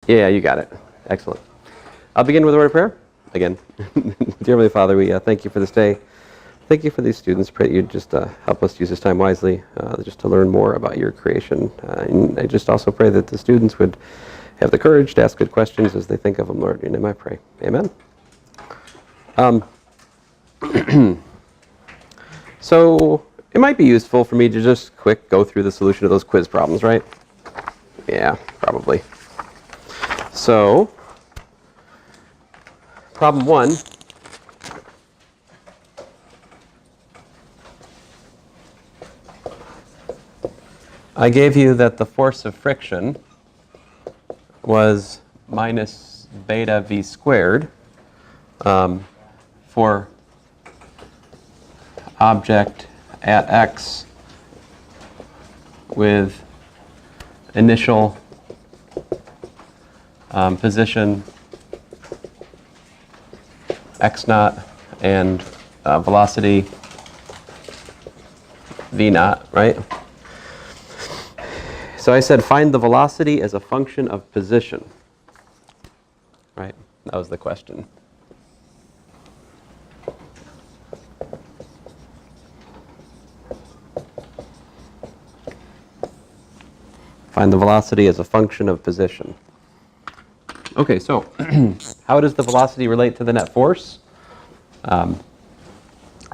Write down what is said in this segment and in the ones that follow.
Yeah, you got it. Excellent. I'll begin with a word of prayer. Again, dear Heavenly Father, we thank you for this day. Thank you for these students. Pray that you just help us use this time wisely, just to learn more about your creation. And I just also pray that the students would have the courage to ask good questions as they think of them, Lord. In your name I pray. Amen. So it might be useful for me to just quick go through the solution of those quiz problems, right? Yeah, probably. So, problem 1. I gave you that the force of friction was minus beta v squared for object at x with initial position x naught and velocity v naught, right? So I said find the velocity as a function of position, right? That was the question. Find the velocity as a function of position. Okay, so how does the velocity relate to the net force? I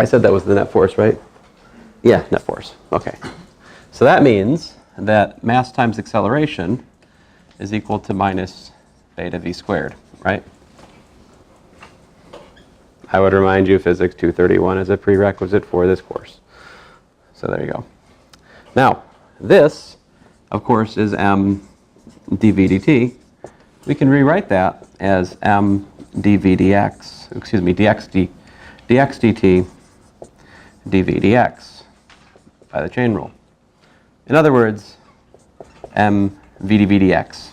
said that was the net force, right? Yeah, net force. Okay. So that means that mass times acceleration is equal to minus beta v squared, right? I would remind you Physics 231 is a prerequisite for this course. So there you go. Now, this, of course, is m dv dt. We can rewrite that as m dv dx, excuse me, dx dt dv dx by the chain rule. In other words, m v dv dx.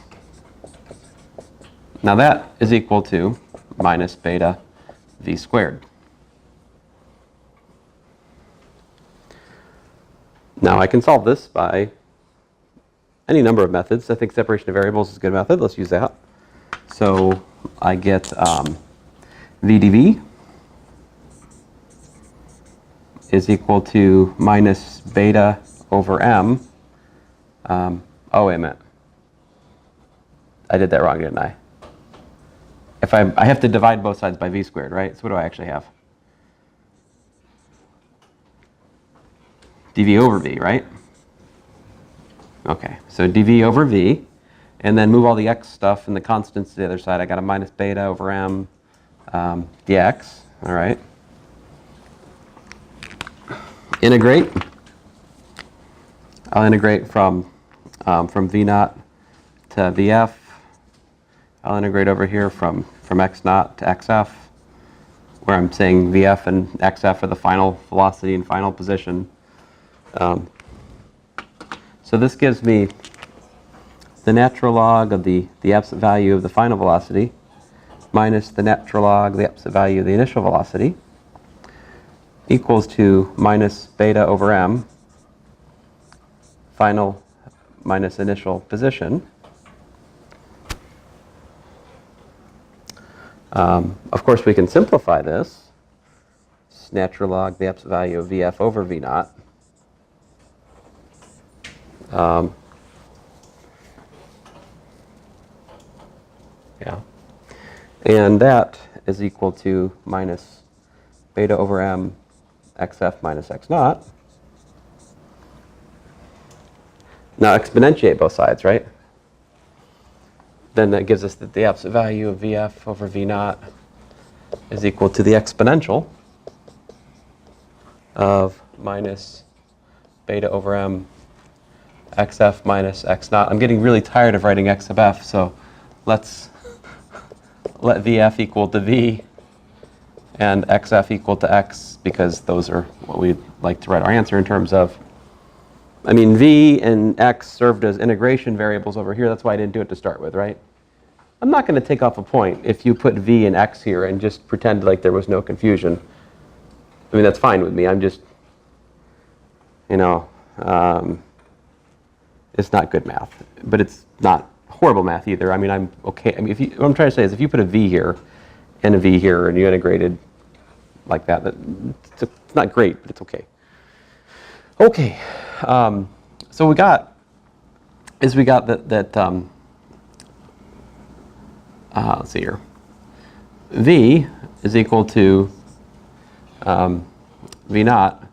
Now that is equal to minus beta v squared. Now I can solve this by any number of methods. I think separation of variables is a good method. Let's use that. So I get v dv is equal to minus beta over m. Oh, wait a minute. I did that wrong, didn't I? If I have to divide both sides by v squared, right? So what do I actually have? dv over v, right? Okay, so dv over v, and then move all the x stuff and the constants to the other side. I got a minus beta over m dx, all right? Integrate. I'll integrate from v naught to vf. I'll integrate over here from x naught to xf, where I'm saying vf and xf are the final velocity and final position. So this gives me the natural log of the absolute value of the final velocity minus the natural log of the absolute value of the initial velocity equals to minus beta over m, final minus initial position. Of course, we can simplify this. It's natural log the absolute value of vf over v naught. Yeah. And that is equal to minus beta over m xf minus x naught. Now exponentiate both sides, right? Then that gives us that the absolute value of vf over v naught is equal to the exponential of minus beta over m xf minus x naught. I'm getting really tired of writing x sub f, so let's let vf equal to v and xf equal to x, because those are what we'd like to write our answer in terms of. I mean, v and x served as integration variables over here. That's why I didn't do it to start with, right? I'm not going to take off a point if you put v and x here and just pretend like there was no confusion. I mean, that's fine with me. I'm just, you know, it's not good math, but it's not horrible math either. I mean, I'm okay. I mean, what I'm trying to say is if you put a v here and a v here and you integrated like that, it's not great, but it's okay. Okay. So we got that let's see here. V is equal to v naught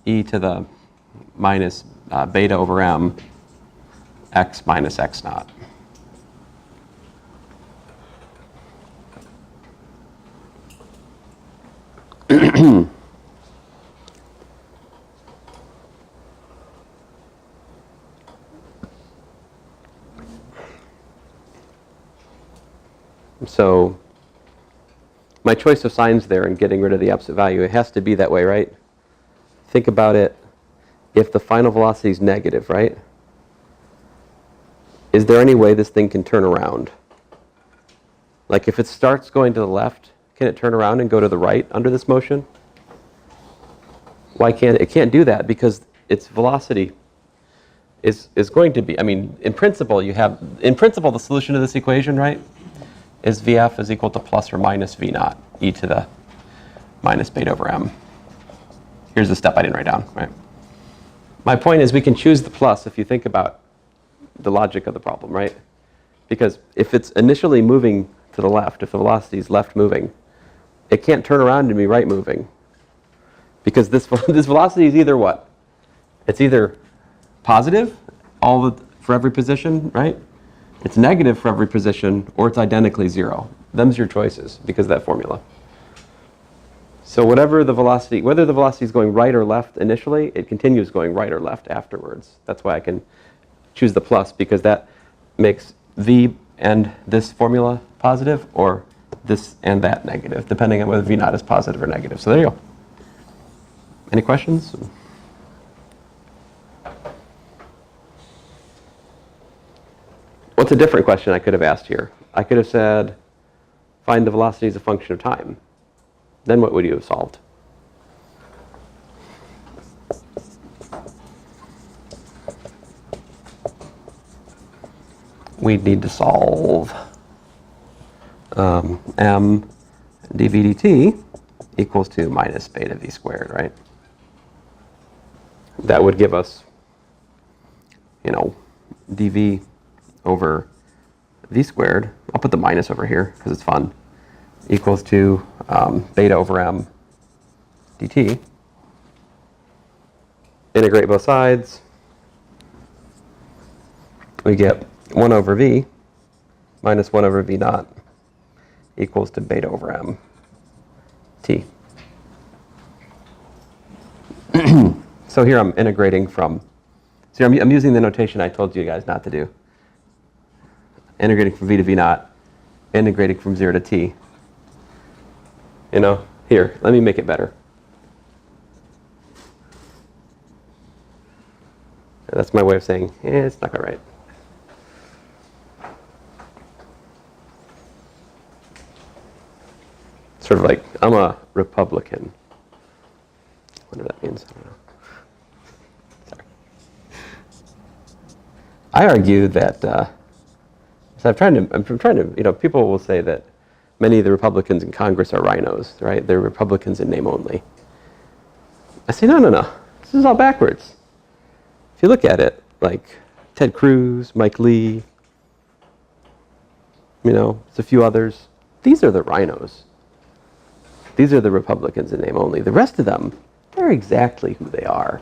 e to the minus beta over m x minus x naught. So my choice of signs there and getting rid of the absolute value, it has to be that way, right? Think about it. If the final velocity is negative, right? Is there any way this thing can turn around? Like if it starts going to the left, can it turn around and go to the right under this motion? Why can't it? It can't do that because its velocity is going to be, I mean, in principle, the solution to this equation, right, is Vf is equal to plus or minus V naught e to the minus beta over m. Here's the step I didn't write down, right? My point is we can choose the plus if you think about the logic of the problem, right? Because if it's initially moving to the left, if the velocity is left moving, it can't turn around and be right moving. Because this velocity is either what? It's either positive for every position, right? It's negative for every position, or it's identically zero. Them's your choices because of that formula. So whether the velocity is going right or left initially, it continues going right or left afterwards. That's why I can choose the plus, because that makes V and this formula positive, or this and that negative, depending on whether V naught is positive or negative. So there you go. Any questions? What's a different question I could have asked here? I could have said, find the velocity as a function of time. Then what would you have solved? We'd need to solve m dv dt equals to minus beta v squared, right? That would give us, dv over v squared, I'll put the minus over here because it's fun, equals to beta over m dt. Integrate both sides. We get 1 over v minus 1 over v naught equals to beta over m t. So here I'm integrating from, so I'm using the notation I told you guys not to do. Integrating from v to v naught, integrating from 0 to t. Here, let me make it better. That's my way of saying, it's not quite right. Sort of like, I'm a Republican. Whatever that means, I don't know. Sorry. I argue that, so I'm trying to, people will say that many of the Republicans in Congress are rhinos, right? They're Republicans in name only. I say, no. This is all backwards. If you look at it, like Ted Cruz, Mike Lee, there's a few others. These are the rhinos. These are the Republicans in name only. The rest of them, they're exactly who they are.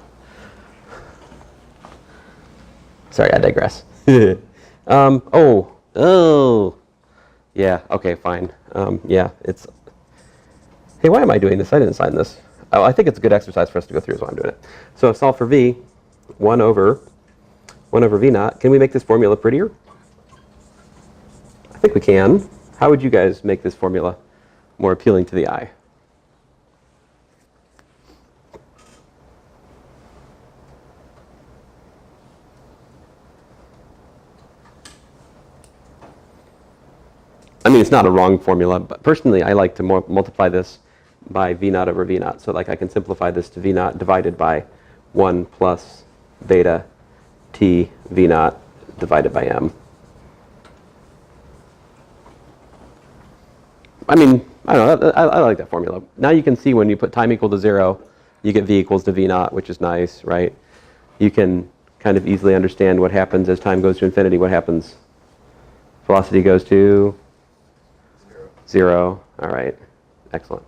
Sorry, I digress. Yeah, okay, fine. It's... Hey, why am I doing this? I didn't sign this. Oh, I think it's a good exercise for us to go through, is why I'm doing it. So solve for v, 1 over v naught. Can we make this formula prettier? I think we can. How would you guys make this formula more appealing to the eye? I mean, it's not a wrong formula, but personally, I like to multiply this by v naught over v naught. So like I can simplify this to v naught divided by 1 plus beta t v naught divided by m. I mean, I don't know, I like that formula. Now you can see when you put time equal to 0, you get v equals to v naught, which is nice, right? You can kind of easily understand what happens as time goes to infinity. What happens? Velocity goes to 0. All right, excellent.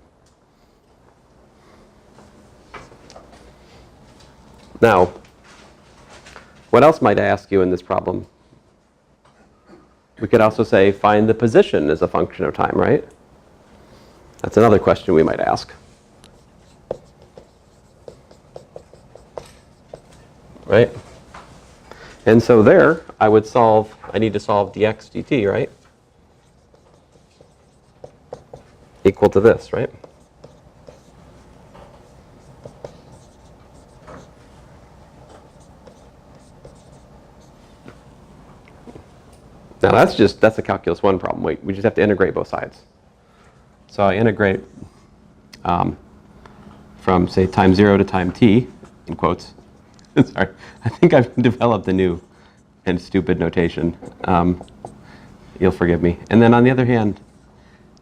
Now, what else might I ask you in this problem? We could also say find the position as a function of time, right? That's another question we might ask. Right? And so there, I need to solve dx dt, right? Equal to this, right? Now that's a calculus 1 problem. We just have to integrate both sides. So I integrate from, say, time 0 to time t, in quotes. Sorry, I think I've developed a new and stupid notation. You'll forgive me. And then on the other hand,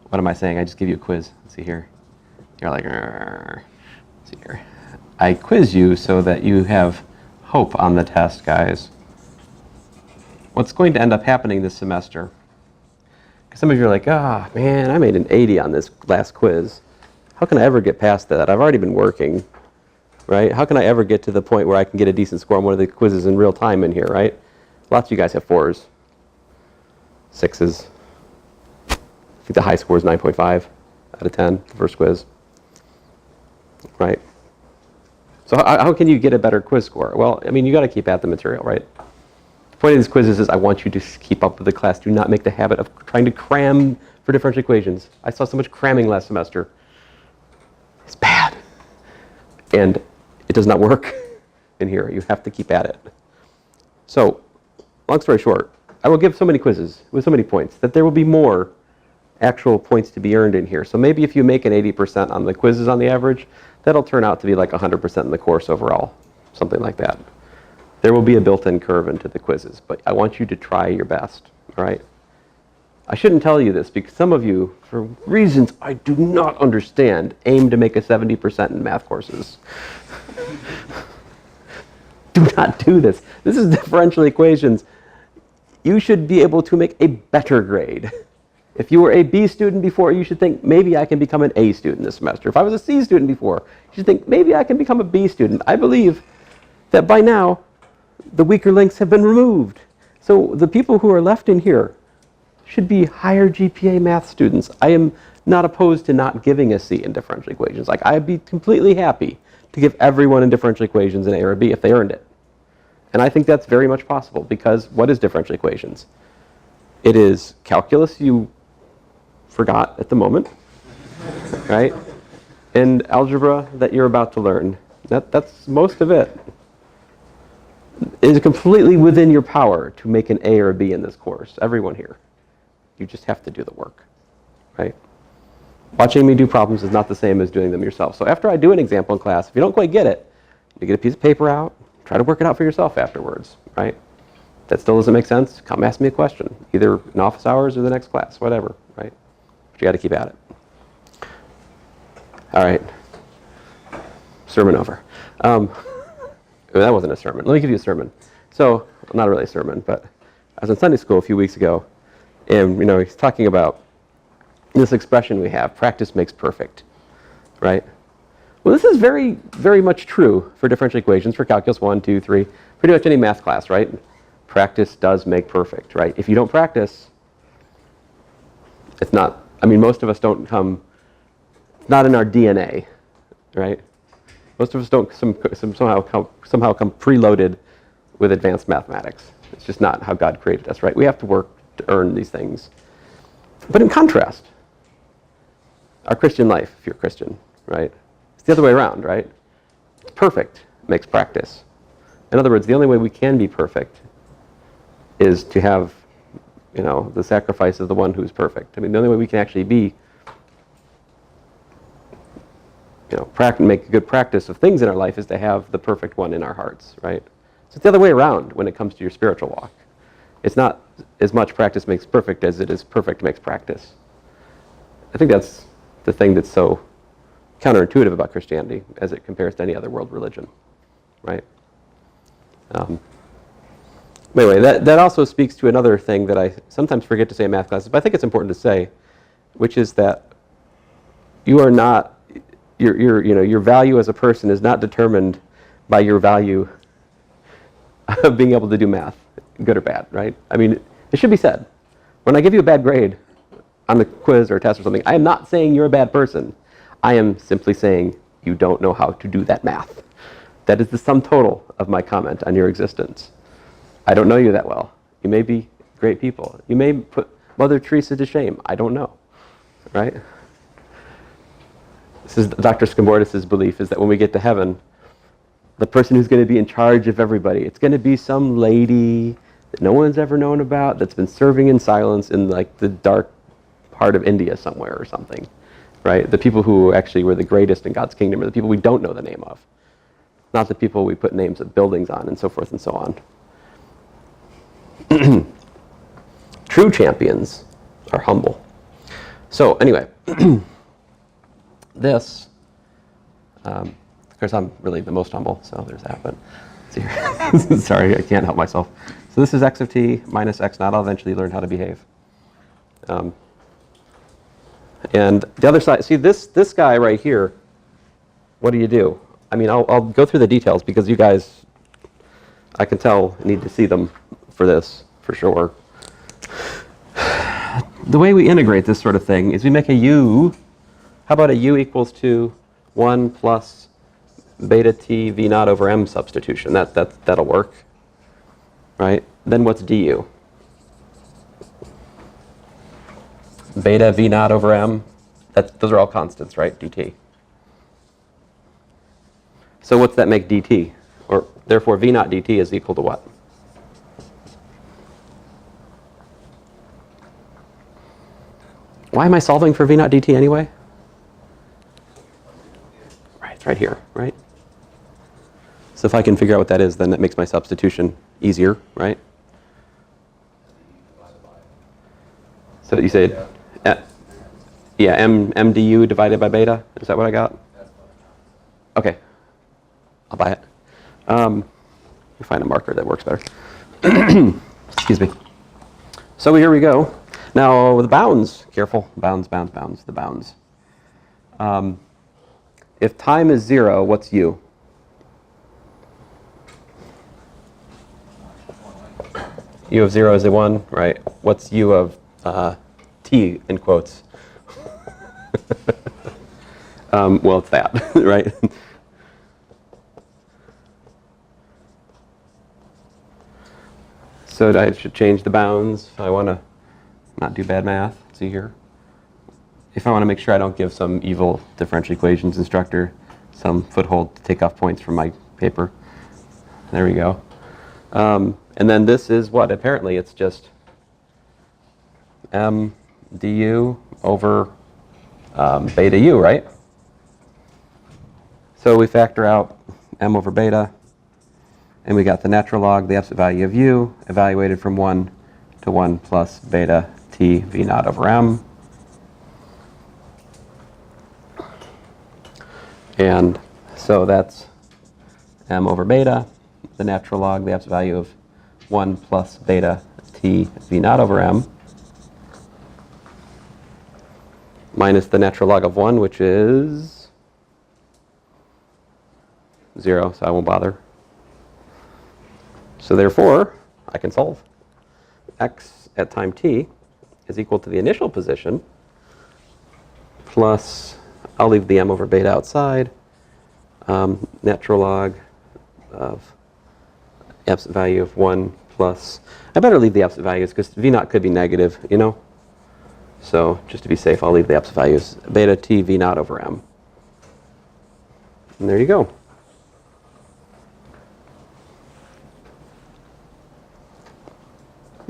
what am I saying? I just give you a quiz. Let's see here. You're like, let's see here. I quiz you so that you have hope on the test, guys. What's going to end up happening this semester? Because some of you are like, ah, man, I made an 80 on this last quiz. How can I ever get past that? I've already been working, right? How can I ever get to the point where I can get a decent score on one of the quizzes in real time in here, right? Lots of you guys have 4s, 6s. I think the high score is 9.5 out of 10, the first quiz, right? So how can you get a better quiz score? Well, I mean, you got to keep at the material, right? The point of these quizzes is I want you to keep up with the class. Do not make the habit of trying to cram for differential equations. I saw so much cramming last semester. It's bad. And it does not work in here. You have to keep at it. So, long story short, I will give so many quizzes with so many points that there will be more actual points to be earned in here. So maybe if you make an 80% on the quizzes on the average, that'll turn out to be like 100% in the course overall, something like that. There will be a built-in curve into the quizzes, but I want you to try your best, all right? I shouldn't tell you this because some of you, for reasons I do not understand, aim to make a 70% in math courses. Do not do this. This is differential equations. You should be able to make a better grade. If you were a B student before, you should think, maybe I can become an A student this semester. If I was a C student before, you should think, maybe I can become a B student. I believe that by now, the weaker links have been removed. So the people who are left in here should be higher GPA math students. I am not opposed to not giving a C in differential equations. Like, I'd be completely happy to give everyone in differential equations an A or a B if they earned it. And I think that's very much possible because what is differential equations? It is calculus you forgot at the moment, right? And algebra that you're about to learn. That's most of it. It is completely within your power to make an A or a B in this course, everyone here. You just have to do the work, right? Watching me do problems is not the same as doing them yourself. So after I do an example in class, if you don't quite get it, you get a piece of paper out, try to work it out for yourself afterwards, right? If that still doesn't make sense, come ask me a question, either in office hours or the next class, whatever, right? But you got to keep at it. All right. Sermon over. That wasn't a sermon. Let me give you a sermon. So, not really a sermon, but I was in Sunday school a few weeks ago, and he's talking about this expression we have, practice makes perfect, right? Well, this is very, very much true for differential equations, for calculus 1, 2, 3, pretty much any math class, right? Practice does make perfect, right? If you don't practice, it's not, most of us don't come, not in our DNA, right? Most of us don't somehow come preloaded with advanced mathematics. It's just not how God created us, right? We have to work to earn these things. But in contrast, our Christian life, if you're a Christian, right? It's the other way around, right? Perfect makes practice. In other words, the only way we can be perfect is to have, the sacrifice of the one who's perfect. The only way we can actually be, make a good practice of things in our life is to have the perfect one in our hearts, right? So it's the other way around when it comes to your spiritual walk. It's not as much practice makes perfect as it is perfect makes practice. I think that's the thing that's so counterintuitive about Christianity as it compares to any other world religion, right? Anyway, that also speaks to another thing that I sometimes forget to say in math classes, but I think it's important to say, which is that you are not, your value as a person is not determined by your value of being able to do math, good or bad, right? I mean, it should be said. When I give you a bad grade on the quiz or test or something, I am not saying you're a bad person. I am simply saying you don't know how to do that math. That is the sum total of my comment on your existence. I don't know you that well. You may be great people. You may put Mother Teresa to shame. I don't know, right? This is Dr. Skambordis' belief, is that when we get to heaven, the person who's going to be in charge of everybody, it's going to be some lady that no one's ever known about, that's been serving in silence in like the dark part of India somewhere or something, right? The people who actually were the greatest in God's kingdom are the people we don't know the name of, not the people we put names of buildings on and so forth and so on. True champions are humble. So anyway, this, of course I'm really the most humble, so there's that, but let's see here. Sorry, I can't help myself. So this is x of t minus x naught. I'll eventually learn how to behave. And the other side, see this guy right here, what do? I mean, I'll go through the details because you guys, I can tell, need to see them for this, for sure. The way we integrate this sort of thing is we make a u. How about a u equals to 1 plus beta t v naught over m substitution? That'll work, right? Then what's du? Beta v naught over m. Those are all constants, right? dt. So what's that make dt? Or therefore v naught dt is equal to what? Why am I solving for v naught dt anyway? Right, it's right here, right? So if I can figure out what that is, then that makes my substitution easier, right? So you say, yeah, m du divided by beta? Is that what I got? Okay, I'll buy it. Let me find a marker that works better. Excuse me. So here we go. Now the bounds, careful, bounds, the bounds. If time is 0, what's u? U of 0 is a 1, right? What's u of t in quotes? Well, it's that, right? So I should change the bounds if I want to not do bad math. Let's see here. If I want to make sure I don't give some evil differential equations instructor some foothold to take off points from my paper. There we go. And then this is what? Apparently it's just m du over beta u, right? So we factor out m over beta, and we got the natural log, the absolute value of u, evaluated from 1 to 1 plus beta t v naught over m. And so that's m over beta, the natural log, the absolute value of 1 plus beta t v naught over m, minus the natural log of 1, which is 0, so I won't bother. So therefore, I can solve. X at time t is equal to the initial position plus, I'll leave the m over beta outside, natural log of absolute value of 1 plus, I better leave the absolute values because v naught could be negative, you know? So just to be safe, I'll leave the absolute values, beta t v naught over m. And there you go.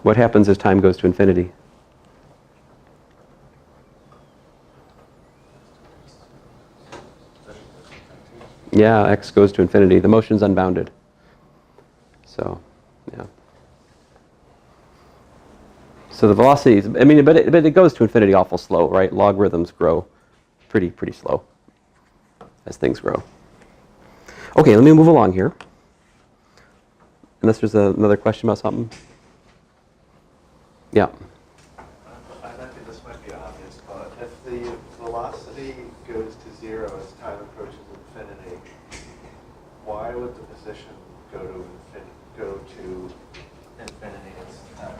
What happens as time goes to infinity? Yeah, x goes to infinity. The motion's unbounded. So, yeah. So the velocity, I mean, but it goes to infinity awful slow, right? Logarithms grow pretty slow as things grow. Okay, let me move along here. Unless there's another question about something. Yeah. I think this might be obvious, but if the velocity goes to 0 as time approaches infinity, why would the position go to infinity instead?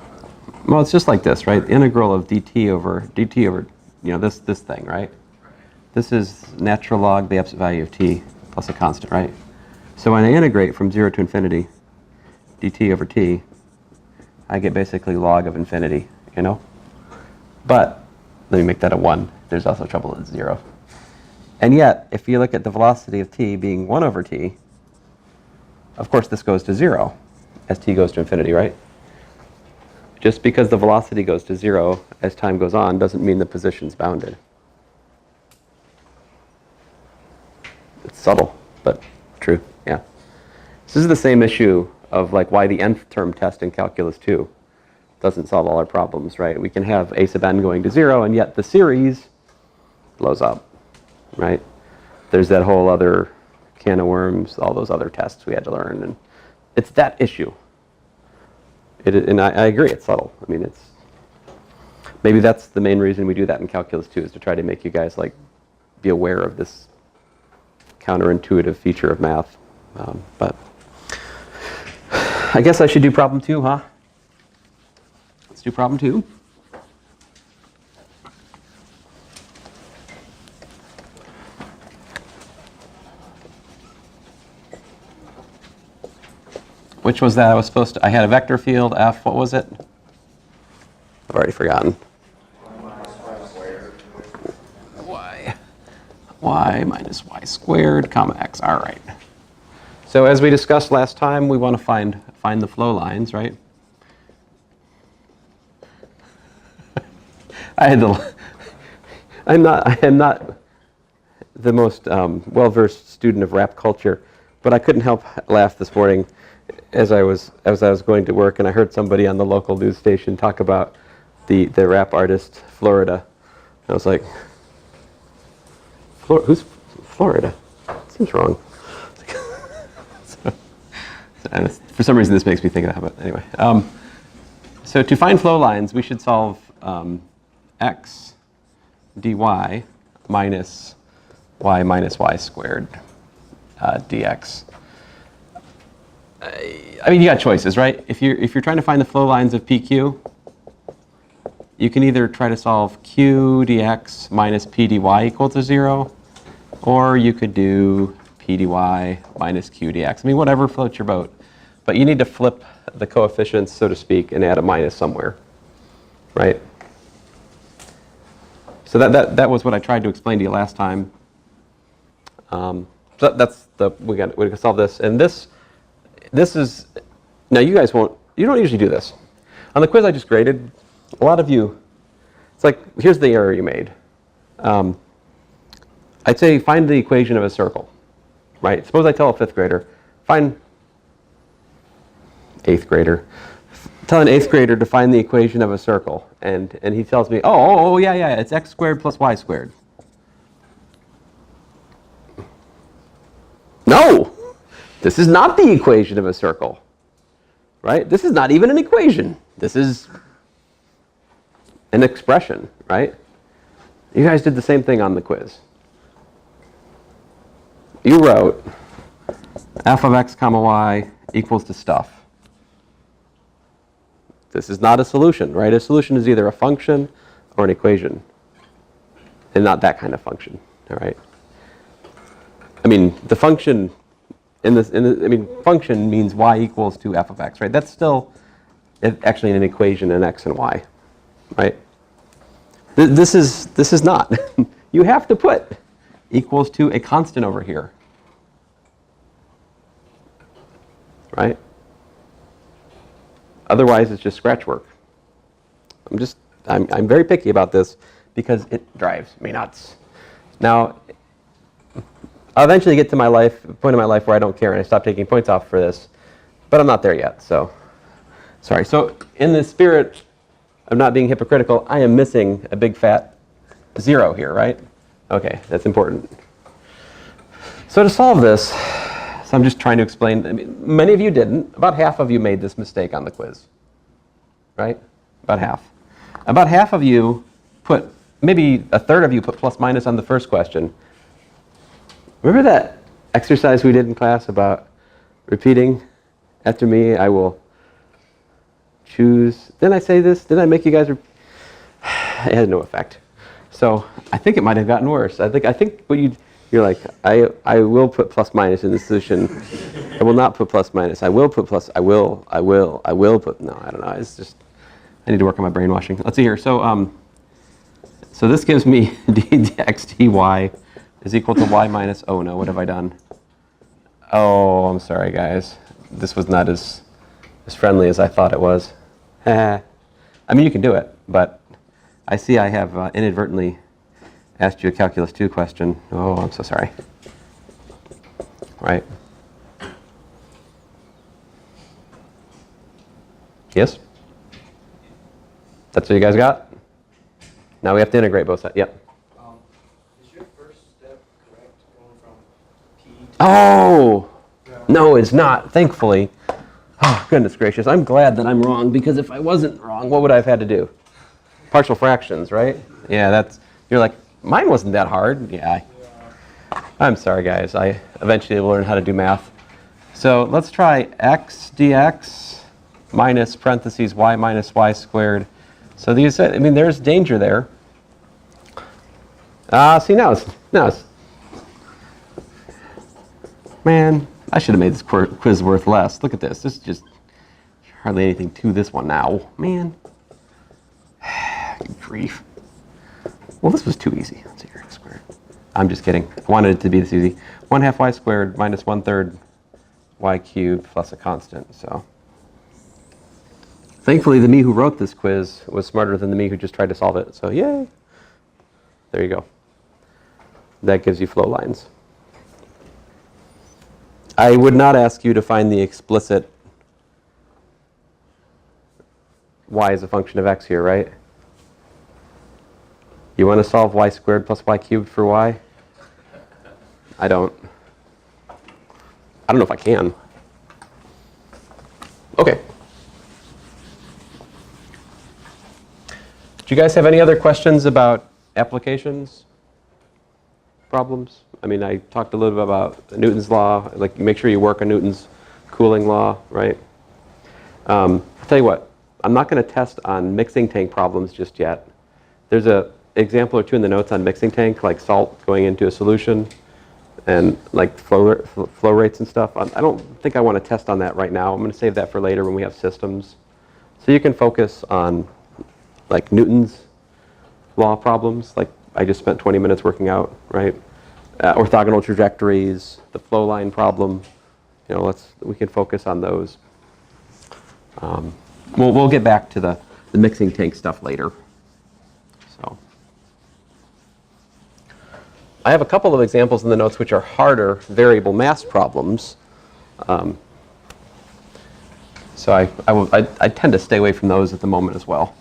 Well, it's just like this, right? The integral of dt over, this thing, right? This is natural log the absolute value of t plus a constant, right? So when I integrate from 0 to infinity, dt over t, I get basically log of infinity, But let me make that a 1. There's also trouble at 0. And yet, if you look at the velocity of t being 1 over t, of course this goes to 0 as t goes to infinity, right? Just because the velocity goes to 0 as time goes on doesn't mean the position's bounded. It's subtle, but true, yeah. This is the same issue of like why the nth term test in calculus 2 doesn't solve all our problems, right? We can have a sub n going to 0, and yet the series blows up, right? There's that whole other can of worms, all those other tests we had to learn, and it's that issue. And I agree, it's subtle. I mean, maybe that's the main reason we do that in calculus 2, is to try to make you guys like be aware of this counterintuitive feature of math. But I guess I should do problem 2, huh? Let's do problem 2. Which was that I was supposed to, I had a vector field, f, what was it? I've already forgotten. Y minus y squared, comma x, all right. So as we discussed last time, we want to find the flow lines, right? I am not the most well-versed student of rap culture, but I couldn't help laugh this morning as I was going to work, and I heard somebody on the local news station talk about the rap artist Florida. I was like, who's Florida? Seems wrong. For some reason, this makes me think of that, but anyway. So to find flow lines, we should solve x dy minus y squared dx. I mean, you got choices, right? If you're trying to find the flow lines of PQ, you can either try to solve q dx minus p dy equal to 0, or you could do p dy minus q dx. I mean, whatever floats your boat. But you need to flip the coefficients, so to speak, and add a minus somewhere, right? So that was what I tried to explain to you last time. So that's we can solve this, and this is, now you guys you don't usually do this. On the quiz I just graded, a lot of you, it's like, here's the error you made. I'd say find the equation of a circle, right? Suppose I tell a 5th grader, find 8th grader, tell an 8th grader to find the equation of a circle, and he tells me, oh yeah, it's x squared plus y squared. No, this is not the equation of a circle, right? This is not even an equation. This is an expression, right? You guys did the same thing on the quiz. You wrote f of x comma y equals to stuff. This is not a solution, right? A solution is either a function or an equation, and not that kind of function, all right? I mean, the function function means y equals to f of x, right? That's still actually an equation in x and y, right? This is not. You have to put equals to a constant over here, right? Otherwise, it's just scratch work. I'm very picky about this because it drives me nuts. Now, I'll eventually get to point in my life where I don't care and I stop taking points off for this, but I'm not there yet, so sorry. So in the spirit I'm not being hypocritical. I am missing a big fat 0 here, right? Okay, that's important. So to solve this, so I'm just trying to explain. I mean, many of you didn't. About half of you made this mistake on the quiz, right? About half. About half of you put, maybe a third of you put plus minus on the first question. Remember that exercise we did in class about repeating after me? I will choose. Didn't I say this? Didn't I make you guys? It had no effect. So I think it might have gotten worse. I think what you're like, I will put plus minus in the solution. I will not put plus minus. I will put plus. I will put. No, I don't know. It's just I need to work on my brainwashing. Let's see here. So so this gives me dx dy is equal to y minus. Oh no, what have I done? Oh, I'm sorry, guys. This was not as friendly as I thought it was. I mean, you can do it, but I see I have inadvertently asked you a calculus 2 question. Oh, I'm so sorry. Right. Yes? That's what you guys got? Now we have to integrate both sides. Yep. Is your first step correct, going from P to... Oh! No, it's not, thankfully. Oh, goodness gracious. I'm glad that I'm wrong, because if I wasn't wrong, what would I have had to do? Partial fractions, right? Yeah, you're like, mine wasn't that hard. Yeah. I'm sorry, guys. I eventually will learn how to do math. So let's try x dx minus parentheses y minus y squared. So these, I mean, there's danger there. See, now it's, man, I should have made this quiz worth less. Look at this. This is just hardly anything to this one now. Man. Good grief. Well, this was too easy. Let's see here, x squared. I'm just kidding. I wanted it to be this easy. 1/2 y squared minus 1/3 y cubed plus a constant. So thankfully, the me who wrote this quiz was smarter than the me who just tried to solve it. So yay. There you go. That gives you flow lines. I would not ask you to find the explicit y as a function of x here, right? You want to solve y squared plus y cubed for y? I don't know if I can. Okay. Do you guys have any other questions about applications, problems? I mean, I talked a little bit about Newton's law. Like, make sure you work on Newton's cooling law, right? I'll tell you what. I'm not going to test on mixing tank problems just yet. There's an example or two in the notes on mixing tank, like salt going into a solution and like flow rates and stuff. I don't think I want to test on that right now. I'm going to save that for later when we have systems. So you can focus on like Newton's law problems, like I just spent 20 minutes working out, right? Orthogonal trajectories, the flow line problem. You know, we can focus on those. We'll get back to the mixing tank stuff later. So I have a couple of examples in the notes which are harder variable mass problems. So I tend to stay away from those at the moment as well.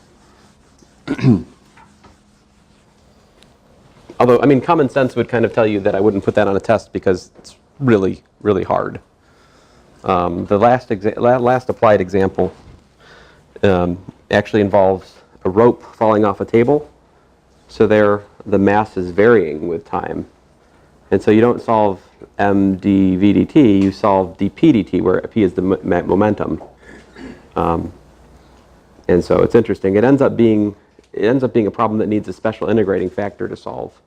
Although, I mean, common sense would kind of tell you that I wouldn't put that on a test because it's really, really hard. The last applied example actually involves a rope falling off a table. So there, the mass is varying with time. And so you don't solve m dv dt, you solve dp dt, where p is the momentum. And so it's interesting. It ends up being a problem that needs a special integrating factor to solve.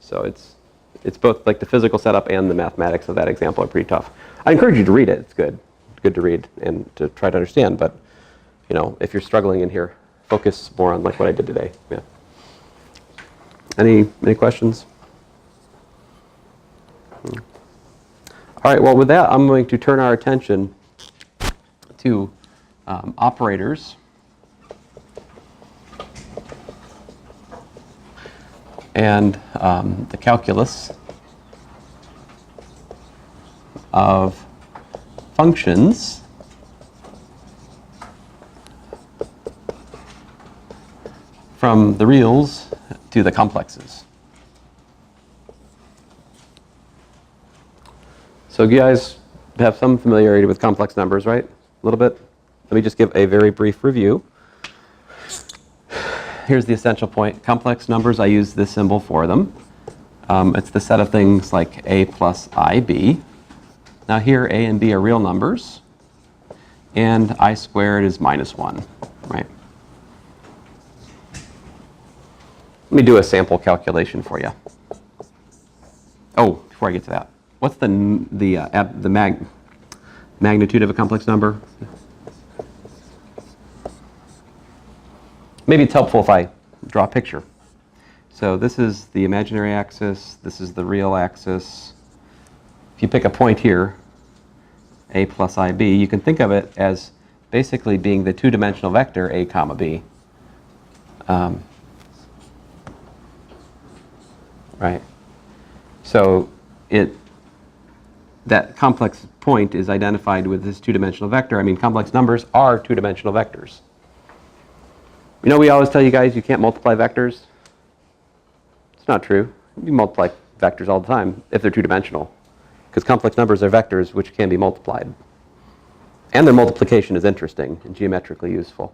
So it's both like the physical setup and the mathematics of that example are pretty tough. I encourage you to read it. It's good to read and to try to understand. But you know, if you're struggling in here, focus more on like what I did today. Yeah. Any questions? All right. Well, with that, I'm going to turn our attention to operators. And the calculus of functions from the reals to the complexes. So you guys have some familiarity with complex numbers, right? A little bit? Let me just give a very brief review. Here's the essential point. Complex numbers, I use this symbol for them. It's the set of things like a plus ib. Now here, a and b are real numbers, and I squared is minus 1, right? Let me do a sample calculation for you. Oh, before I get to that, what's the magnitude of a complex number? Maybe it's helpful if I draw a picture. So this is the imaginary axis, this is the real axis. If you pick a point here, a plus ib, you can think of it as basically being the two-dimensional vector a comma b. Right. So that complex point is identified with this two-dimensional vector. I mean, complex numbers are two-dimensional vectors. You know, we always tell you guys you can't multiply vectors. It's not true. You multiply vectors all the time if they're two-dimensional, because complex numbers are vectors which can be multiplied. And their multiplication is interesting and geometrically useful.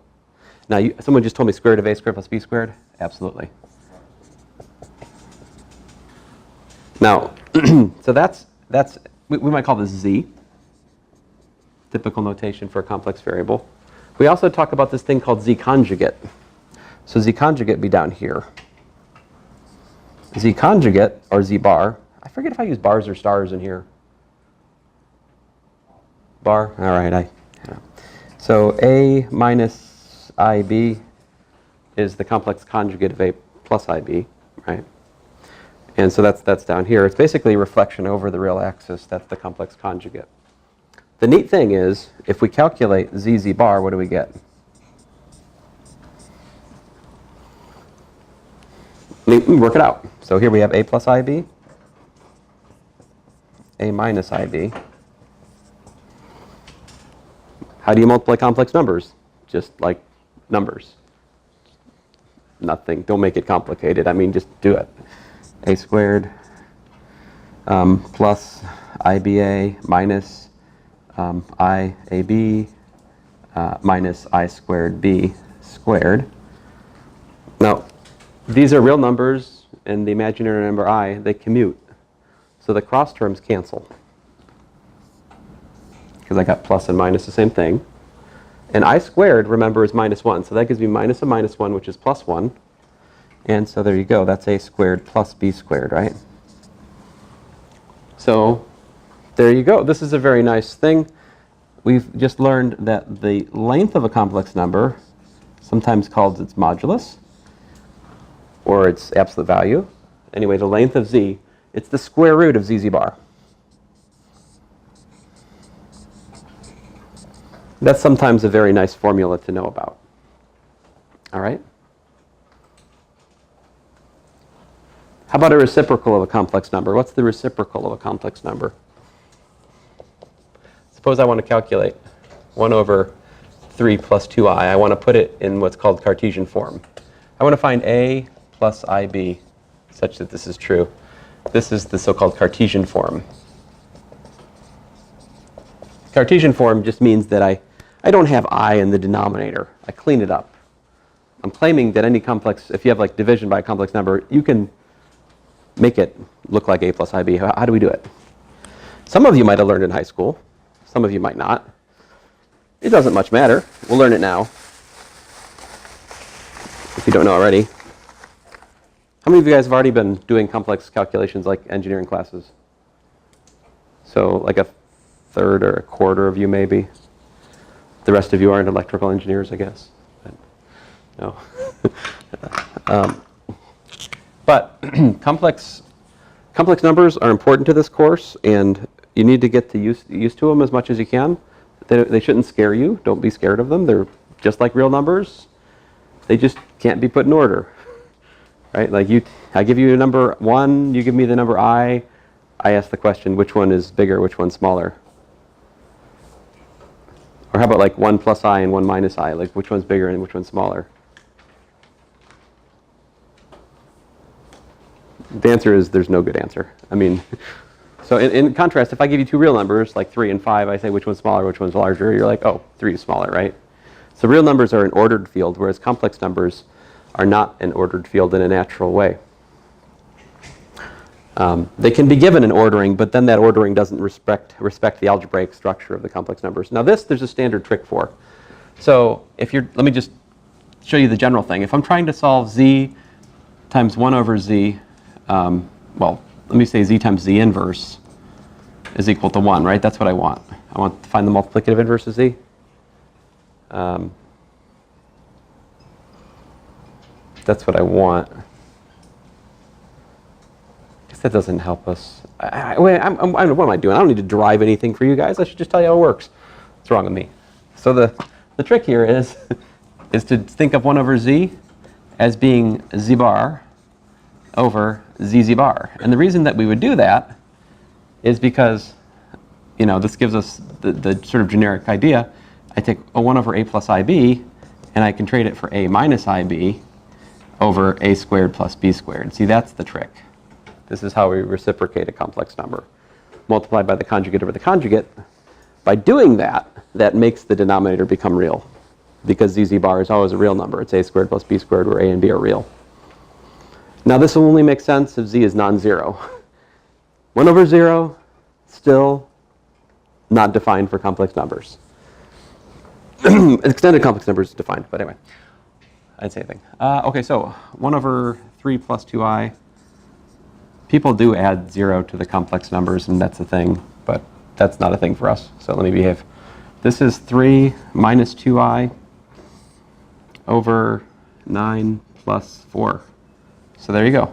Now, someone just told me square root of a squared plus b squared. Absolutely. Now, so that's we might call this z, typical notation for a complex variable. We also talk about this thing called z conjugate. So z conjugate be down here. Z conjugate, or z bar, I forget if I use bars or stars in here. Bar? All right. So a minus ib is the complex conjugate of a plus ib, right? And so that's down here. It's basically a reflection over the real axis. That's the complex conjugate. The neat thing is, if we calculate z bar, what do we get? Let me work it out. So here we have a plus ib, a minus ib. How do you multiply complex numbers? Just like numbers. Nothing. Don't make it complicated. I mean, just do it. A squared plus iba minus iab minus I squared b squared. Now, these are real numbers, and the imaginary number I, they commute. So the cross terms cancel, because I got plus and minus the same thing. And I squared, remember, is minus 1. So that gives me minus a minus 1, which is plus 1. And so there you go. That's a squared plus b squared, right? So there you go. This is a very nice thing. We've just learned that the length of a complex number, sometimes called its modulus, or its absolute value. Anyway, the length of z, it's the square root of z bar. That's sometimes a very nice formula to know about. All right? How about a reciprocal of a complex number? What's the reciprocal of a complex number? Suppose I want to calculate 1 over 3 plus 2i. I want to put it in what's called Cartesian form. I want to find a plus ib such that this is true. This is the so-called Cartesian form. Cartesian form just means that I don't have I in the denominator. I clean it up. I'm claiming that any complex, if you have like division by a complex number, you can make it look like a plus ib. How do we do it? Some of you might have learned in high school. Some of you might not. It doesn't much matter. We'll learn it now, if you don't know already. How many of you guys have already been doing complex calculations like engineering classes? So like a third or a quarter of you maybe. The rest of you aren't electrical engineers, I guess. But, no. But complex numbers are important to this course, and you need to get used to them as much as you can. They shouldn't scare you. Don't be scared of them. They're just like real numbers. They just can't be put in order. Right? Like I give you a number 1, you give me the number I ask the question, which one is bigger, which one's smaller? Or how about like 1 plus I and 1 minus I? Like which one's bigger and which one's smaller? The answer is there's no good answer. I mean, so in contrast, if I give you two real numbers, like 3 and 5, I say which one's smaller, which one's larger, you're like, oh, 3 is smaller, right? So real numbers are an ordered field, whereas complex numbers are not an ordered field in a natural way. They can be given an ordering, but then that ordering doesn't respect the algebraic structure of the complex numbers. Now this, there's a standard trick for. So if you're, let me just show you the general thing. If I'm trying to solve z times 1 over z, well, let me say z times z inverse is equal to 1, right? That's what I want. I want to find the multiplicative inverse of z. That's what I want. I guess that doesn't help us. What am I doing? I don't need to derive anything for you guys. I should just tell you how it works. What's wrong with me? So the trick here is to think of 1 over z as being z bar over z bar. And the reason that we would do that is because, you know, this gives us the sort of generic idea. I take a 1 over a plus ib, and I can trade it for a minus ib over a squared plus b squared. See, that's the trick. This is how we reciprocate a complex number. Multiplied by the conjugate over the conjugate. By doing that, that makes the denominator become real. Because z bar is always a real number. It's a squared plus b squared, where a and b are real. Now this will only make sense if z is non-zero. 1 over 0, still not defined for complex numbers. Extended complex numbers is defined, but anyway. I didn't say anything. Okay, so 1 over 3 plus 2i. People do add 0 to the complex numbers, and that's a thing, but that's not a thing for us, so let me behave. This is 3 minus 2i over 9 plus 4. So there you go.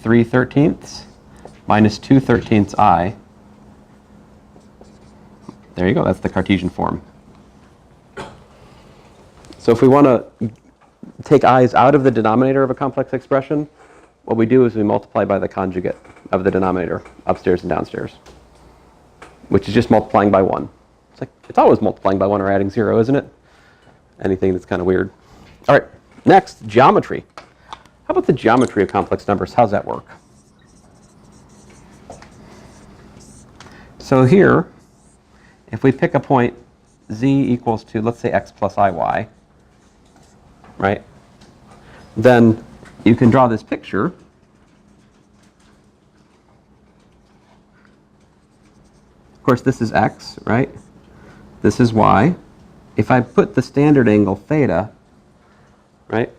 3/13 minus 2/13 I. There you go, that's the Cartesian form. So if we want to take i's out of the denominator of a complex expression, what we do is we multiply by the conjugate of the denominator, upstairs and downstairs, which is just multiplying by 1. It's like, it's always multiplying by 1 or adding 0, isn't it? Anything that's kind of weird. All right, next, geometry. How about the geometry of complex numbers? How's that work? So here, if we pick a point z equals to, let's say, x plus iy, right? Then you can draw this picture. Of course, this is x, right? This is y. If I put the standard angle theta, right?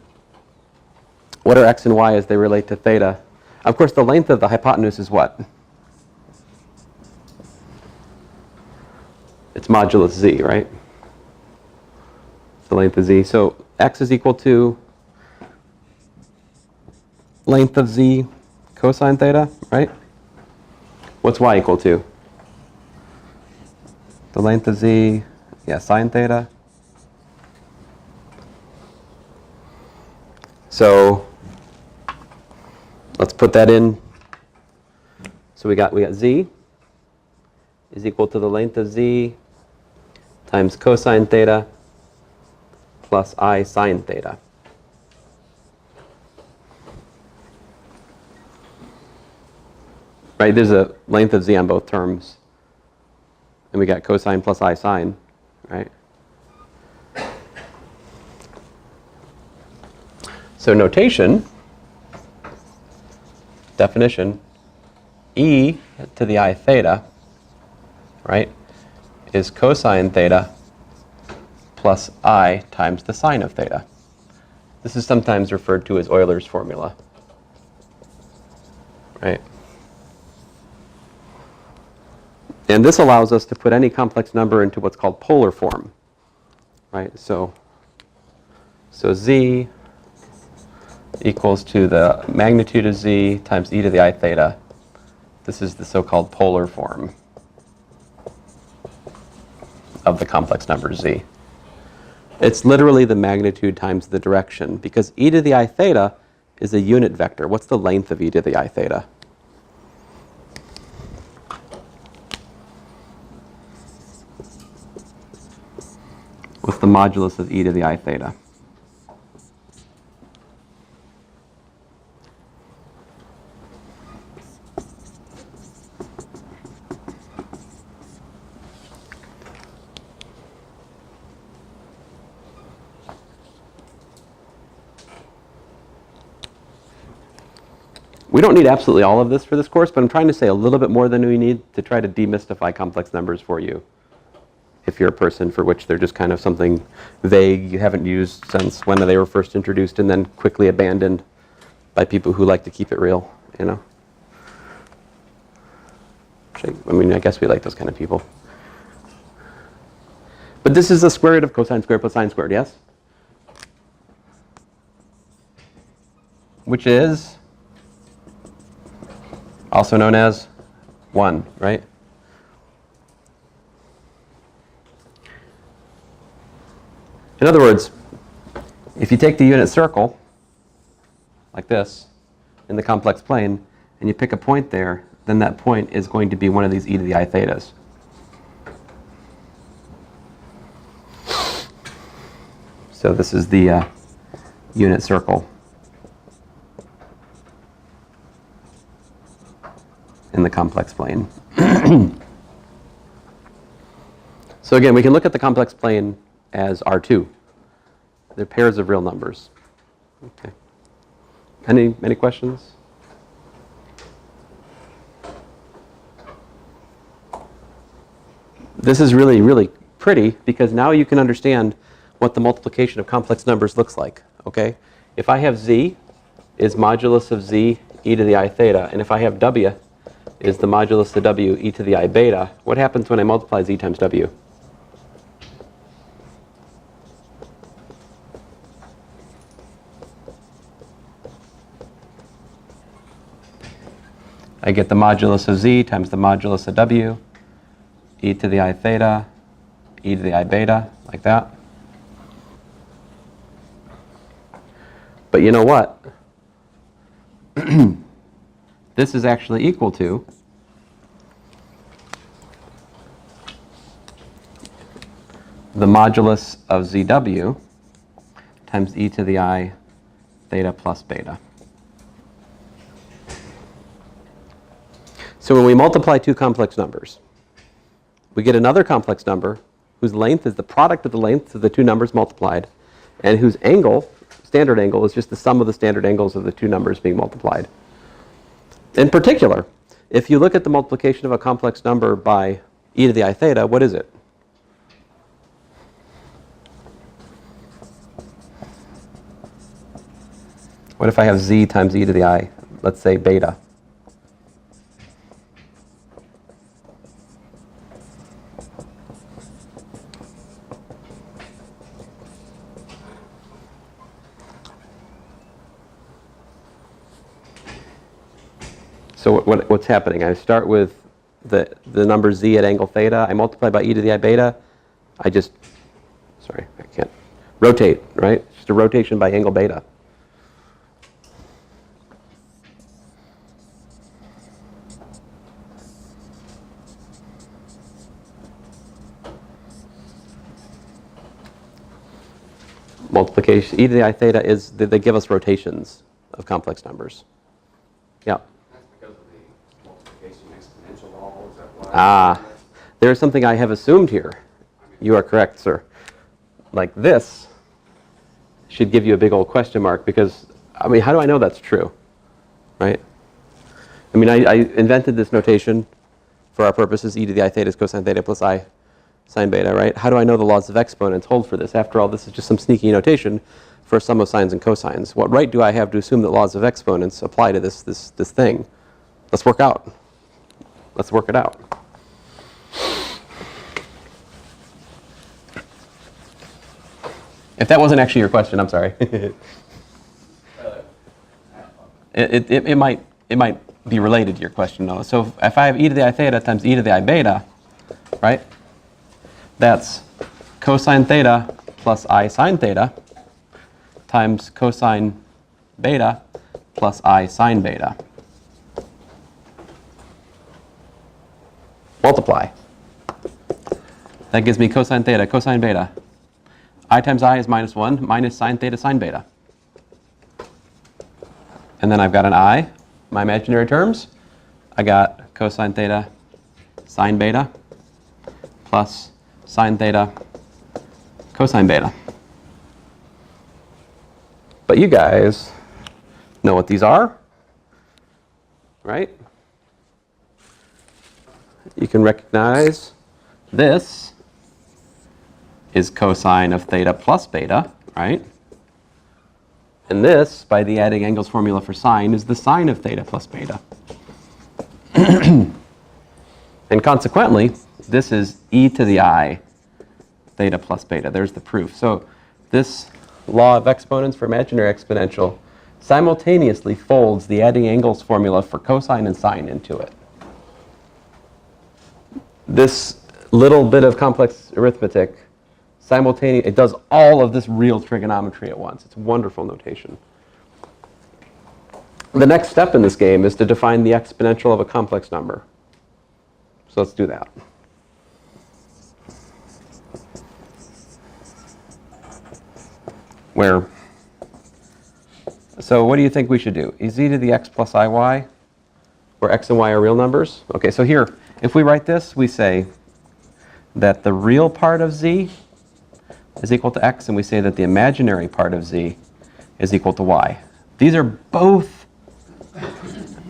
What are x and y as they relate to theta? Of course, the length of the hypotenuse is what? It's modulus z, right? The length of z. So x is equal to length of z cosine theta, right? What's y equal to? The length of z, yeah, sine theta. So let's put that in. So we got z is equal to the length of z times cosine theta plus I sine theta. Right, there's a length of z on both terms. And we got cosine plus I sine, right? So notation, definition, e to the I theta, right, is cosine theta plus I times the sine of theta. This is sometimes referred to as Euler's formula, right? And this allows us to put any complex number into what's called polar form, right? So z equals to the magnitude of z times e to the I theta. This is the so-called polar form of the complex number z. It's literally the magnitude times the direction, because e to the I theta is a unit vector. What's the length of e to the I theta? What's the modulus of e to the I theta? We don't need absolutely all of this for this course, but I'm trying to say a little bit more than we need to try to demystify complex numbers for you. If you're a person for which they're just kind of something vague you haven't used since when they were first introduced and then quickly abandoned by people who like to keep it real, you know? I mean, I guess we like those kind of people. But this is the square root of cosine squared plus sine squared, yes? Which is also known as 1, right? In other words, if you take the unit circle, like this, in the complex plane, and you pick a point there, then that point is going to be one of these e to the I thetas. So this is the unit circle in the complex plane. So again, we can look at the complex plane as R2. They're pairs of real numbers. Okay. Any questions? This is really, really pretty because now you can understand what the multiplication of complex numbers looks like, okay? If I have z is modulus of z e to the I theta, and if I have w is the modulus of w e to the I beta, what happens when I multiply z times w? I get the modulus of z times the modulus of w, e to the I theta, e to the I beta, like that. But you know what? This is actually equal to the modulus of zw times e to the I theta plus beta. So when we multiply two complex numbers, we get another complex number whose length is the product of the lengths of the two numbers multiplied, and whose angle, standard angle, is just the sum of the standard angles of the two numbers being multiplied. In particular, if you look at the multiplication of a complex number by e to the I theta, what is it? What if I have z times e to the I, let's say beta? So what's happening? I start with the number z at angle theta. I multiply by e to the I beta. I just, sorry, I can't, rotate, right? Just a rotation by angle beta. Multiplication, e to the I theta is, they give us rotations of complex numbers. Yeah. Ah, there's something I have assumed here. You are correct, sir. Like this should give you a big old question mark because, I mean, how do I know that's true, right? I mean, I invented this notation for our purposes, e to the I theta is cosine theta plus I sine beta, right? How do I know the laws of exponents hold for this? After all, this is just some sneaky notation for a sum of sines and cosines. What right do I have to assume that laws of exponents apply to this thing? Let's work out. Let's work it out. If that wasn't actually your question, I'm sorry. it might be related to your question, though. So if I have e to the I theta times e to the I beta, right? That's cosine theta plus I sine theta times cosine beta plus I sine beta. Multiply. That gives me cosine theta, cosine beta. I times I is minus 1, minus sine theta, sine beta. And then I've got an I, my imaginary terms. I got cosine theta, sine beta, plus sine theta, cosine beta. But you guys know what these are. right? You can recognize this is cosine of theta plus beta, right? And this, by the adding angles formula for sine, is the sine of theta plus beta. And consequently, this is e to the I theta plus beta. There's the proof. So this law of exponents for imaginary exponential simultaneously folds the adding angles formula for cosine and sine into it. This little bit of complex arithmetic it does all of this real trigonometry at once. It's wonderful notation. The next step in this game is to define the exponential of a complex number. So let's do that. So what do you think we should do? Is e to the x plus iy, where x and y are real numbers? Okay, so here, if we write this, we say that the real part of z is equal to x, and we say that the imaginary part of z is equal to y. These are both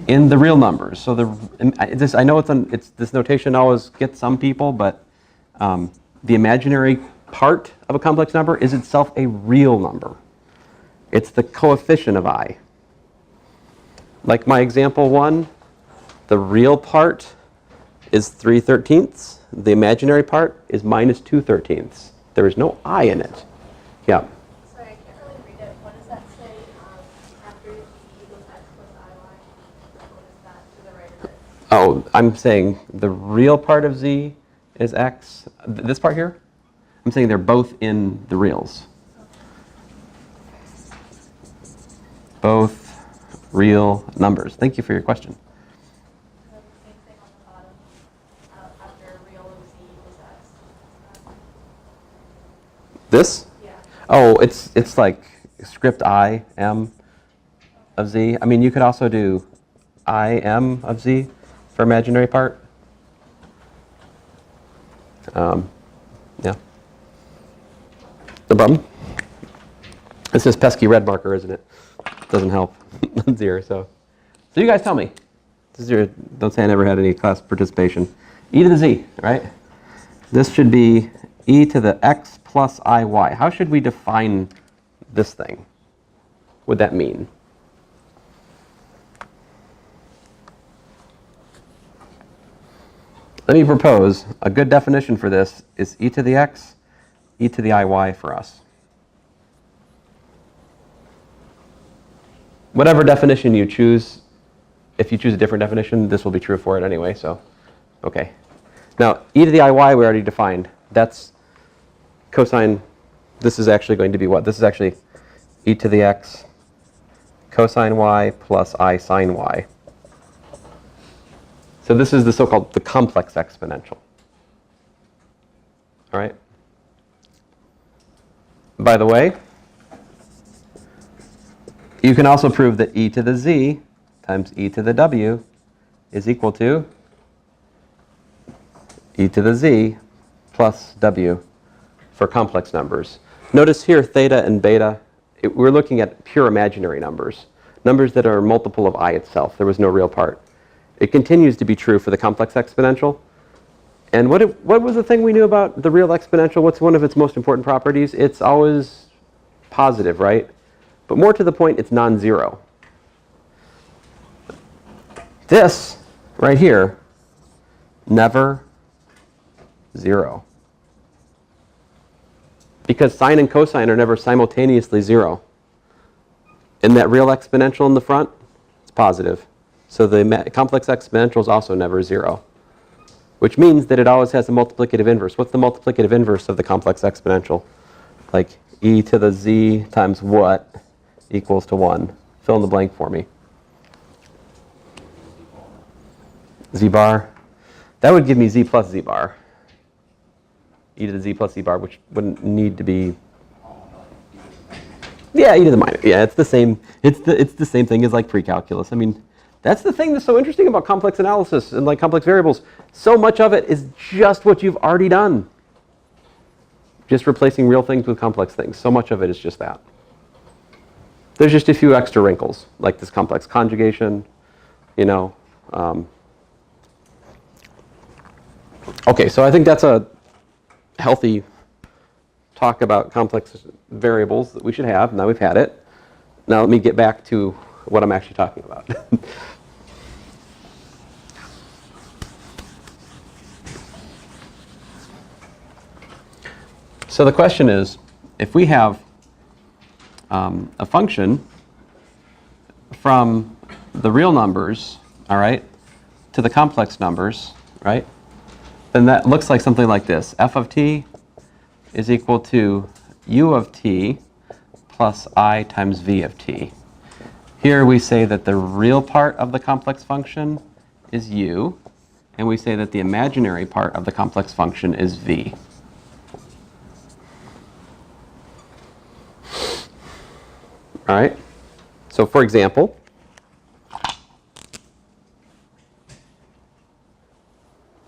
in the real numbers. So I know this notation always gets some people, but the imaginary part of a complex number is itself a real number. It's the coefficient of I. Like my example 1, the real part is 3/13. The imaginary part is minus 2/13. There is no I in it. Yeah. Sorry, I can't really read it. What does that say after e equals x plus iy? What is that to the right of it? Oh, I'm saying the real part of z is x. This part here? I'm saying they're both in the reals. Both real numbers. Thank you for your question. And then the same thing on the bottom. After real of z equals x. This? Yeah. Oh, it's like script I, m of z. I mean, you could also do I, m of z for imaginary part. Yeah. No problem. It's this pesky red marker, isn't it? Doesn't help. Zero. So you guys tell me. This is don't say I never had any class participation. E to the z, right? This should be e to the x plus iy. How should we define this thing? What would that mean? Let me propose a good definition for this is e to the x, e to the iy for us. Whatever definition you choose, if you choose a different definition, this will be true for it anyway, so, okay. Now, e to the iy we already defined. That's cosine. This is actually going to be what? This is actually e to the x cosine y plus I sine y. So this is the so-called the complex exponential. All right? By the way, you can also prove that e to the z times e to the w is equal to e to the z plus w for complex numbers. Notice here theta and beta, we're looking at pure imaginary numbers, numbers that are a multiple of I itself. There was no real part. It continues to be true for the complex exponential. And what was the thing we knew about the real exponential? What's one of its most important properties? It's always positive, right? But more to the point, it's non-zero. This right here, never zero. Because sine and cosine are never simultaneously zero. And that real exponential in the front, it's positive. So the complex exponential is also never zero, which means that it always has a multiplicative inverse. What's the multiplicative inverse of the complex exponential? Like e to the z times what equals to 1? Fill in the blank for me. Z bar. That would give me z plus z bar. E to the z plus z bar, which wouldn't need to be. Yeah, e to the minus. Yeah, it's the same. It's the same thing as like pre-calculus. I mean, that's the thing that's so interesting about complex analysis and like complex variables. So much of it is just what you've already done. Just replacing real things with complex things. So much of it is just that. There's just a few extra wrinkles, like this complex conjugation, you know, Okay, so I think that's a healthy talk about complex variables that we should have. Now we've had it. Now let me get back to what I'm actually talking about. So the question is, if we have a function from the real numbers, all right, to the complex numbers, right, then that looks like something like this. F of t is equal to u of t plus I times v of t. Here we say that the real part of the complex function is u, and we say that the imaginary part of the complex function is v. All right? So for example,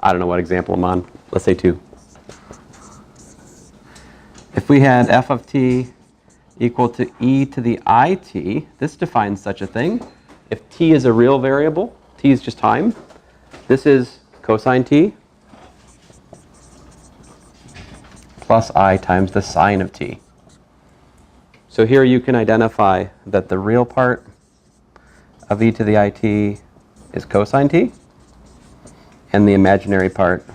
I don't know what example I'm on. Let's say 2. If we had f of t equal to e to the it, this defines such a thing. If t is a real variable, t is just time, this is cosine t plus I times the sine of t. So here you can identify that the real part of e to the it is cosine t, and the imaginary part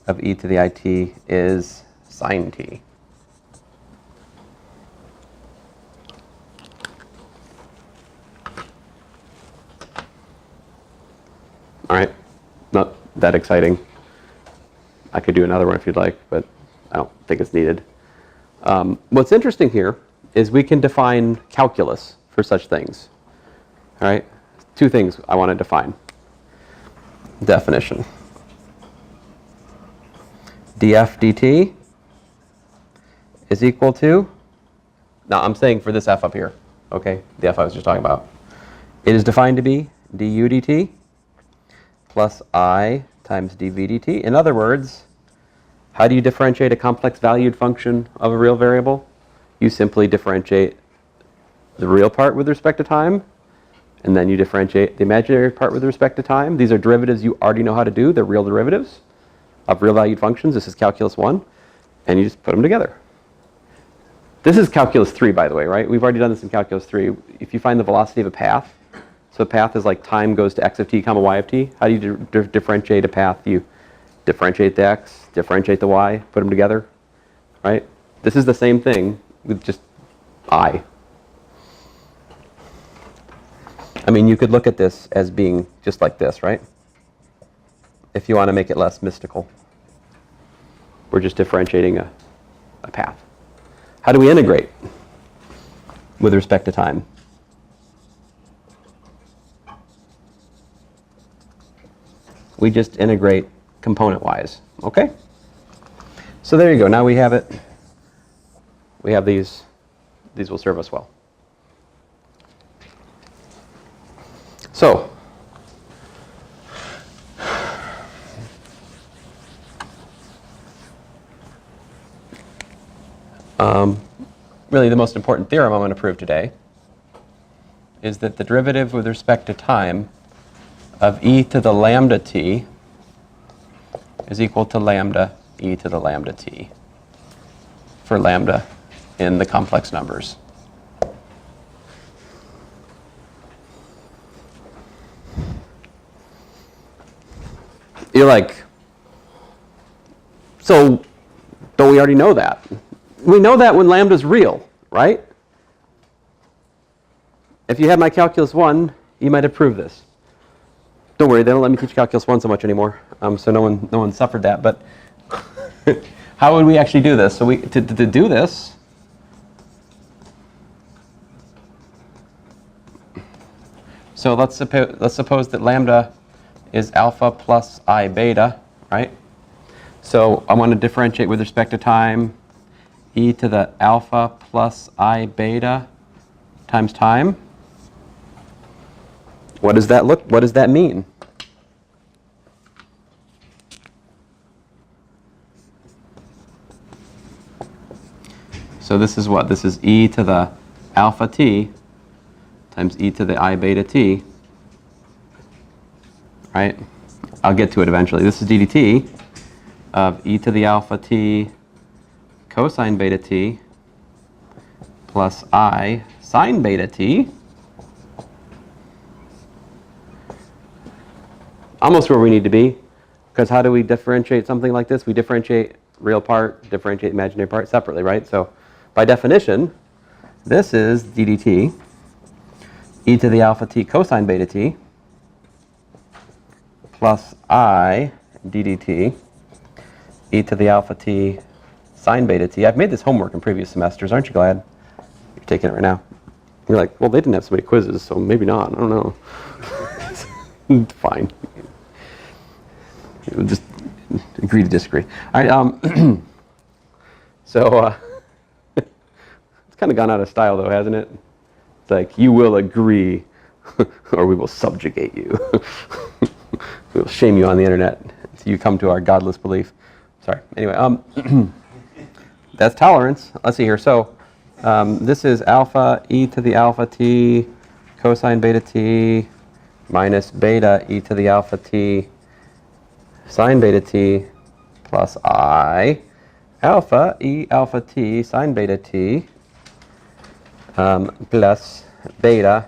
of e to the it is sine t. All right, not that exciting. I could do another one if you'd like, but I don't think it's needed. What's interesting here is we can define calculus for such things. All right, 2 things I want to define. Definition. df dt is equal to, now I'm saying for this f up here, okay, the f I was just talking about. It is defined to be du dt plus I times dv dt. In other words, how do you differentiate a complex valued function of a real variable? You simply differentiate the real part with respect to time, and then you differentiate the imaginary part with respect to time. These are derivatives you already know how to do. They're real derivatives of real valued functions. This is calculus 1, and you just put them together. This is calculus 3, by the way, right? We've already done this in calculus 3. If you find the velocity of a path, so a path is like time goes to x of t comma y of t. How do you differentiate a path? You differentiate the x, differentiate the y, put them together, right? This is the same thing with just I. I mean, you could look at this as being just like this, right? If you want to make it less mystical. We're just differentiating a path. How do we integrate with respect to time? We just integrate component-wise, okay? So there you go. Now we have it. We have these. These will serve us well. So, really the most important theorem I'm going to prove today is that the derivative with respect to time of e to the lambda t is equal to lambda e to the lambda t for lambda in the complex numbers. You're like, so don't we already know that? We know that when lambda's real, right? If you had my calculus 1, you might have proved this. Don't worry, they don't let me teach calculus 1 so much anymore, so no one suffered that. But how would we actually do this? So to do this, so let's suppose that lambda is alpha plus I beta, right? So I want to differentiate with respect to time e to the alpha plus I beta times time. What does that mean? So this is what? This is e to the alpha t times e to the I beta t right? I'll get to it eventually. This is d dt of e to the alpha t cosine beta t plus I sine beta t. Almost where we need to be, because how do we differentiate something like this? We differentiate real part, differentiate imaginary part separately, right? So by definition, this is d dt e to the alpha t cosine beta t plus I d dt e to the alpha t sine beta t. I've made this homework in previous semesters. Aren't you glad you're taking it right now? You're like, well, they didn't have so many quizzes, so maybe not. I don't know. Fine. We'll just agree to disagree. All right. So it's kind of gone out of style, though, hasn't it? It's like, you will agree, or we will subjugate you. We will shame you on the internet until you come to our godless belief. Sorry. Anyway, that's tolerance. Let's see here. So this is alpha e to the alpha t cosine beta t minus beta e to the alpha t sine beta t plus I alpha e alpha t sine beta t plus beta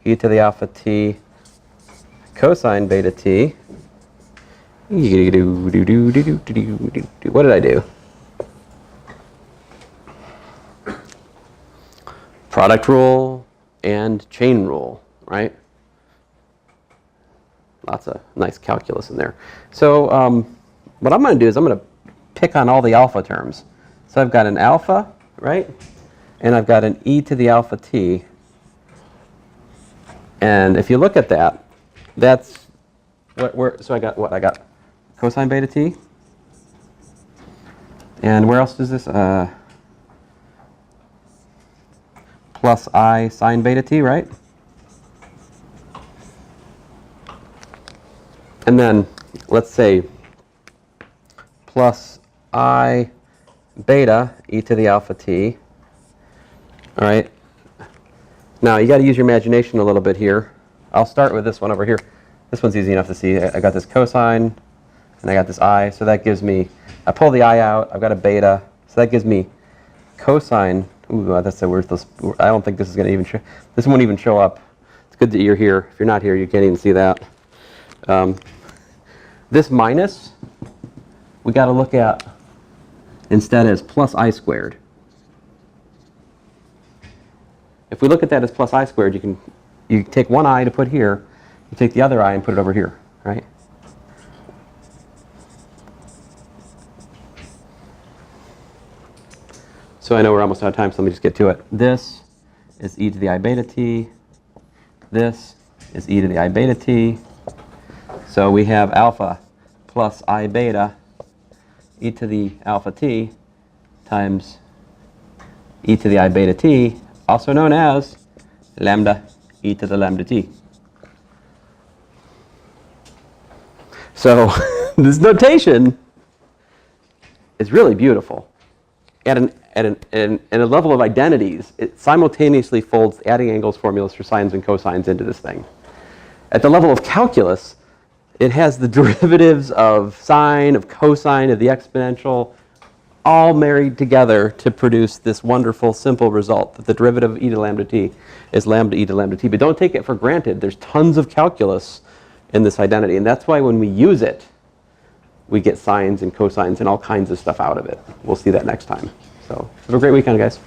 e to the alpha t cosine beta t. What did I do? Product rule and chain rule, right? Lots of nice calculus in there. So what I'm going to do is I'm going to pick on all the alpha terms. So I've got an alpha, right? And I've got an e to the alpha t. And if you look at that, that's so I got what? I got cosine beta t. And where else does this? Plus I sine beta t, right? And then let's say plus I beta e to the alpha t. All right. Now you got to use your imagination a little bit here. I'll start with this one over here. This one's easy enough to see. I got this cosine, and I got this I. So that gives me, I pull the I out, I've got a beta. So that gives me cosine. Ooh, that's a worthless. I don't think this is going to even show. This won't even show up. It's good that you're here. If you're not here, you can't even see that. This minus, we got to look at instead as plus I squared. If we look at that as plus I squared, you take one I to put here, you take the other I and put it over here, right? So I know we're almost out of time, so let me just get to it. This is e to the I beta t. This is e to the I beta t. So we have alpha plus I beta e to the alpha t times e to the I beta t, also known as lambda e to the lambda t. So this notation is really beautiful. At a level of identities, it simultaneously folds adding angles formulas for sines and cosines into this thing. At the level of calculus, it has the derivatives of sine, of cosine, of the exponential, all married together to produce this wonderful, simple result that the derivative of e to lambda t is lambda e to lambda t. But don't take it for granted. There's tons of calculus in this identity. And that's why when we use it, we get sines and cosines and all kinds of stuff out of it. We'll see that next time. So have a great weekend, guys.